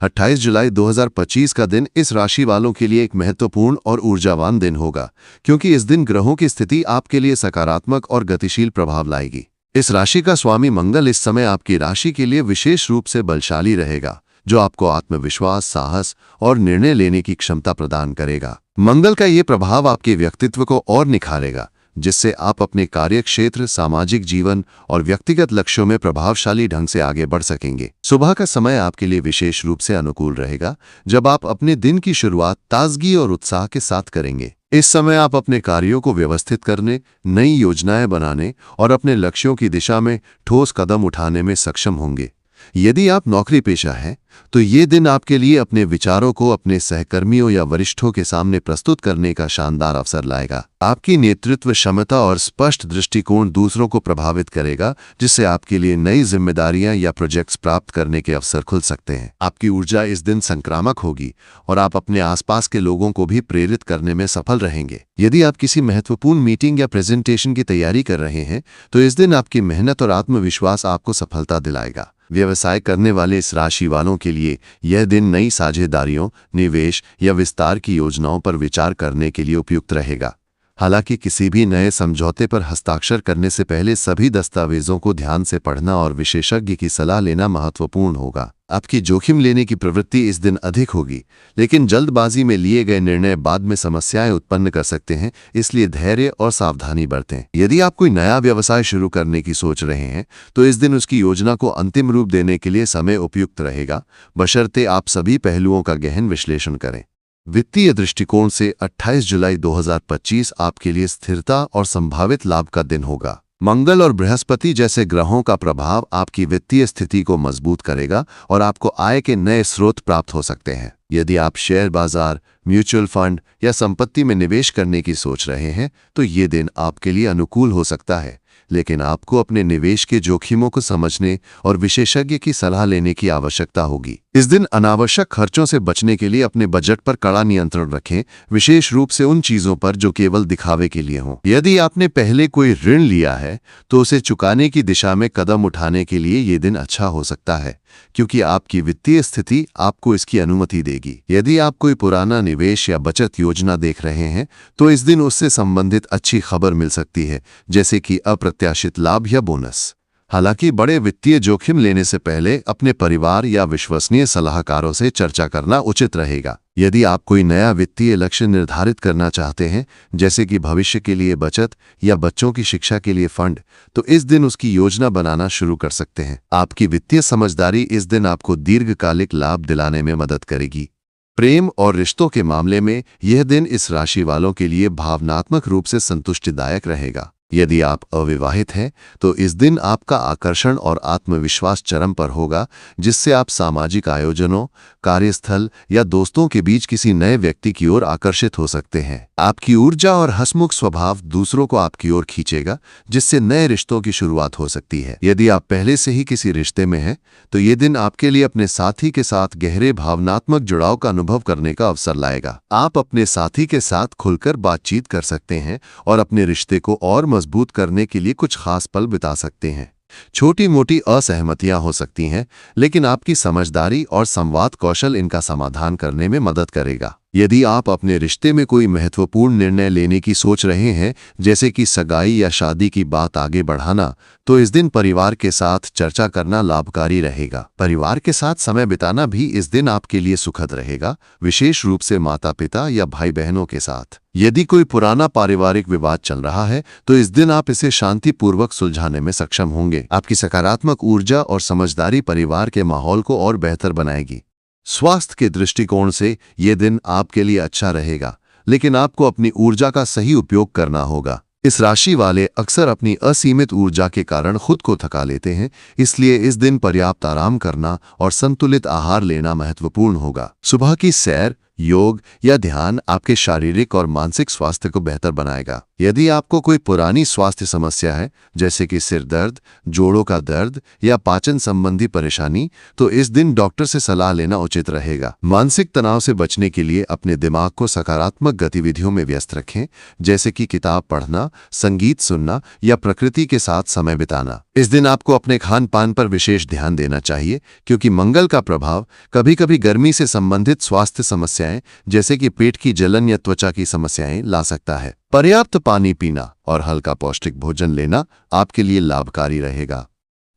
28 जुलाई 2025 का दिन इस राशि वालों के लिए एक महत्वपूर्ण और ऊर्जावान दिन होगा, क्योंकि इस दिन ग्रहों की स्थिति आपके लिए सकारात्मक और गतिशील प्रभाव लाएगी। इस राशि का स्वामी मंगल इस समय आपकी राशि के लिए विशेष रूप से बलशाली रहेगा, जो आपको आत्मविश्वास, साहस और निर्णय लेने की क्षमता प्रदान करेगा। मंगल का ये प्रभाव आपके व्यक्तित्व को और निखारेगा, जिससे आप अपने कार्यक्षेत्र, सामाजिक जीवन और व्यक्तिगत लक्ष्यों में प्रभावशाली ढंग से आगे बढ़ सकेंगे। सुबह का समय आपके लिए विशेष रूप से अनुकूल रहेगा, जब आप अपने दिन की शुरुआत ताजगी और उत्साह के साथ करेंगे। इस समय आप अपने कार्यों को व्यवस्थित करने, नई योजनाएं बनाने और अपने लक्ष्यों की दिशा में ठोस कदम उठाने में सक्षम होंगे। यदि आप नौकरी पेशा हैं, तो ये दिन आपके लिए अपने विचारों को अपने सहकर्मियों या वरिष्ठों के सामने प्रस्तुत करने का शानदार अवसर लाएगा। आपकी नेतृत्व क्षमता और स्पष्ट दृष्टिकोण दूसरों को प्रभावित करेगा, जिससे आपके लिए नई जिम्मेदारियां या प्रोजेक्ट्स प्राप्त करने के अवसर खुल सकते हैं। आपकी ऊर्जा इस दिन संक्रामक होगी और आप अपने आसपास के लोगों को भी प्रेरित करने में सफल रहेंगे। यदि आप किसी महत्वपूर्ण मीटिंग या प्रेजेंटेशन की तैयारी कर रहे हैं, तो इस दिन आपकी मेहनत और आत्मविश्वास आपको सफलता दिलाएगा। व्यवसाय करने वाले इस राशि वालों के लिए यह दिन नई साझेदारियों, निवेश या विस्तार की योजनाओं पर विचार करने के लिए उपयुक्त रहेगा। हालांकि किसी भी नए समझौते पर हस्ताक्षर करने से पहले सभी दस्तावेजों को ध्यान से पढ़ना और विशेषज्ञ की सलाह लेना महत्वपूर्ण होगा। आपकी जोखिम लेने की प्रवृत्ति इस दिन अधिक होगी, लेकिन जल्दबाजी में लिए गए निर्णय बाद में समस्याएं उत्पन्न कर सकते हैं, इसलिए धैर्य और सावधानी बरतें। यदि आप कोई नया व्यवसाय शुरू करने की सोच रहे हैं, तो इस दिन उसकी योजना को अंतिम रूप देने के लिए समय उपयुक्त रहेगा, बशर्ते आप सभी पहलुओं का गहन विश्लेषण करें। वित्तीय दृष्टिकोण से 28 जुलाई 2025 आपके लिए स्थिरता और संभावित लाभ का दिन होगा। मंगल और बृहस्पति जैसे ग्रहों का प्रभाव आपकी वित्तीय स्थिति को मजबूत करेगा और आपको आय के नए स्रोत प्राप्त हो सकते हैं। यदि आप शेयर बाजार, म्यूचुअल फंड या संपत्ति में निवेश करने की सोच रहे हैं, तो ये दिन आपके लिए अनुकूल हो सकता है, लेकिन आपको अपने निवेश के जोखिमों को समझने और विशेषज्ञ की सलाह लेने की आवश्यकता होगी। इस दिन अनावश्यक खर्चों से बचने के लिए अपने बजट पर कड़ा नियंत्रण रखें, विशेष रूप से उन चीजों पर जो केवल दिखावे के लिए हों। यदि आपने पहले कोई ऋण लिया है, तो उसे चुकाने की दिशा में कदम उठाने के लिए ये दिन अच्छा हो सकता है, क्योंकि आपकी वित्तीय स्थिति आपको इसकी अनुमति देगी। यदि आप कोई पुराना निवेश या बचत योजना देख रहे हैं, तो इस दिन उससे संबंधित अच्छी खबर मिल सकती है, जैसे कि अप्रत्याशित लाभ या बोनस। हालांकि बड़े वित्तीय जोखिम लेने से पहले अपने परिवार या विश्वसनीय सलाहकारों से चर्चा करना उचित रहेगा। यदि आप कोई नया वित्तीय लक्ष्य निर्धारित करना चाहते हैं, जैसे कि भविष्य के लिए बचत या बच्चों की शिक्षा के लिए फंड, तो इस दिन उसकी योजना बनाना शुरू कर सकते हैं। आपकी वित्तीय समझदारी इस दिन आपको दीर्घकालिक लाभ दिलाने में मदद करेगी। प्रेम और रिश्तों के मामले में यह दिन इस राशि वालों के लिए भावनात्मक रूप से संतुष्टिदायक रहेगा। यदि आप अविवाहित हैं, तो इस दिन आपका आकर्षण और आत्मविश्वास चरम पर होगा, जिससे आप सामाजिक आयोजनों, कार्यस्थल या दोस्तों के बीच किसी नए व्यक्ति की ओर आकर्षित हो सकते हैं। आपकी ऊर्जा और हंसमुख स्वभाव दूसरों को आपकी ओर खींचेगा, जिससे नए रिश्तों की शुरुआत हो सकती है। यदि आप पहले से ही किसी रिश्ते में हैं, तो ये दिन आपके लिए अपने साथी के साथ गहरे भावनात्मक जुड़ाव का अनुभव करने का अवसर लाएगा। आप अपने साथी के साथ खुलकर बातचीत कर सकते हैं और अपने रिश्ते को और मजबूत करने के लिए कुछ खास पल बिता सकते हैं। छोटी मोटी असहमतियां हो सकती हैं, लेकिन आपकी समझदारी और संवाद कौशल इनका समाधान करने में मदद करेगा। यदि आप अपने रिश्ते में कोई महत्वपूर्ण निर्णय लेने की सोच रहे हैं, जैसे कि सगाई या शादी की बात आगे बढ़ाना, तो इस दिन परिवार के साथ चर्चा करना लाभकारी रहेगा। परिवार के साथ समय बिताना भी इस दिन आपके लिए सुखद रहेगा, विशेष रूप से माता-पिता या भाई बहनों के साथ। यदि कोई पुराना पारिवारिक विवाद चल रहा है, तो इस दिन आप इसे शांतिपूर्वक सुलझाने में सक्षम होंगे। आपकी सकारात्मक ऊर्जा और समझदारी परिवार के माहौल को और बेहतर बनाएगी। स्वास्थ्य के दृष्टिकोण से ये दिन आपके लिए अच्छा रहेगा, लेकिन आपको अपनी ऊर्जा का सही उपयोग करना होगा। इस राशि वाले अक्सर अपनी असीमित ऊर्जा के कारण खुद को थका लेते हैं, इसलिए इस दिन पर्याप्त आराम करना और संतुलित आहार लेना महत्वपूर्ण होगा। सुबह की सैर, योग या ध्यान आपके शारीरिक और मानसिक स्वास्थ्य को बेहतर बनाएगा। यदि आपको कोई पुरानी स्वास्थ्य समस्या है, जैसे कि सिर दर्द, जोड़ों का दर्द या पाचन संबंधी परेशानी, तो इस दिन डॉक्टर से सलाह लेना उचित रहेगा। मानसिक तनाव से बचने के लिए अपने दिमाग को सकारात्मक गतिविधियों में व्यस्त रखें, जैसे कि किताब पढ़ना, संगीत सुनना या प्रकृति के साथ समय बिताना। इस दिन आपको अपने खान पान पर विशेष ध्यान देना चाहिए, क्योंकि मंगल का प्रभाव कभी कभी गर्मी से संबंधित स्वास्थ्य समस्याएं, जैसे कि पेट की जलन या त्वचा की समस्याएं ला सकता है। पर्याप्त पानी पीना और हल्का पौष्टिक भोजन लेना आपके लिए लाभकारी रहेगा।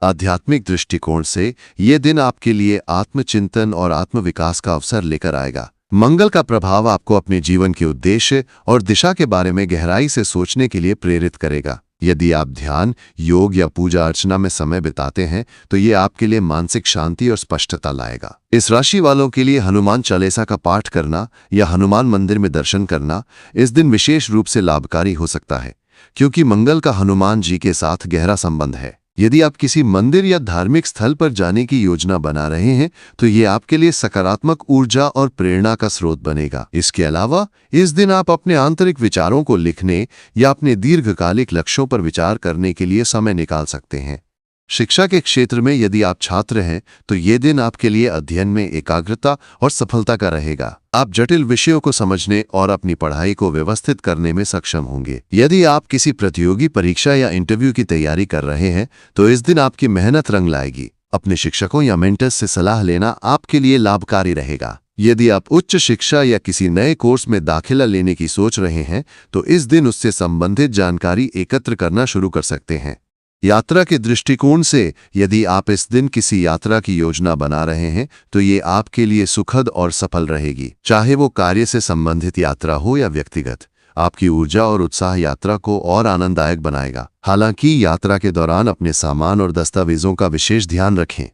आध्यात्मिक दृष्टिकोण से ये दिन आपके लिए आत्मचिंतन और आत्मविकास का अवसर लेकर आएगा। मंगल का प्रभाव आपको अपने जीवन के उद्देश्य और दिशा के बारे में गहराई से सोचने के लिए प्रेरित करेगा। यदि आप ध्यान, योग या पूजा अर्चना में समय बिताते हैं, तो ये आपके लिए मानसिक शांति और स्पष्टता लाएगा। इस राशि वालों के लिए हनुमान चालीसा का पाठ करना या हनुमान मंदिर में दर्शन करना इस दिन विशेष रूप से लाभकारी हो सकता है, क्योंकि मंगल का हनुमान जी के साथ गहरा संबंध है। यदि आप किसी मंदिर या धार्मिक स्थल पर जाने की योजना बना रहे हैं, तो ये आपके लिए सकारात्मक ऊर्जा और प्रेरणा का स्रोत बनेगा। इसके अलावा इस दिन आप अपने आंतरिक विचारों को लिखने या अपने दीर्घकालिक लक्ष्यों पर विचार करने के लिए समय निकाल सकते हैं। शिक्षा के क्षेत्र में यदि आप छात्र हैं, तो ये दिन आपके लिए अध्ययन में एकाग्रता और सफलता का रहेगा। आप जटिल विषयों को समझने और अपनी पढ़ाई को व्यवस्थित करने में सक्षम होंगे। यदि आप किसी प्रतियोगी परीक्षा या इंटरव्यू की तैयारी कर रहे हैं, तो इस दिन आपकी मेहनत रंग लाएगी। अपने शिक्षकों या मेंटर्स से सलाह लेना आपके लिए लाभकारी रहेगा। यदि आप उच्च शिक्षा या किसी नए कोर्स में दाखिला लेने की सोच रहे हैं, तो इस दिन उससे संबंधित जानकारी एकत्र करना शुरू कर सकते हैं। यात्रा के दृष्टिकोण से यदि आप इस दिन किसी यात्रा की योजना बना रहे हैं, तो ये आपके लिए सुखद और सफल रहेगी। चाहे वो कार्य से संबंधित यात्रा हो या व्यक्तिगत, आपकी ऊर्जा और उत्साह यात्रा को और आनंददायक बनाएगा। हालांकि यात्रा के दौरान अपने सामान और दस्तावेजों का विशेष ध्यान रखें।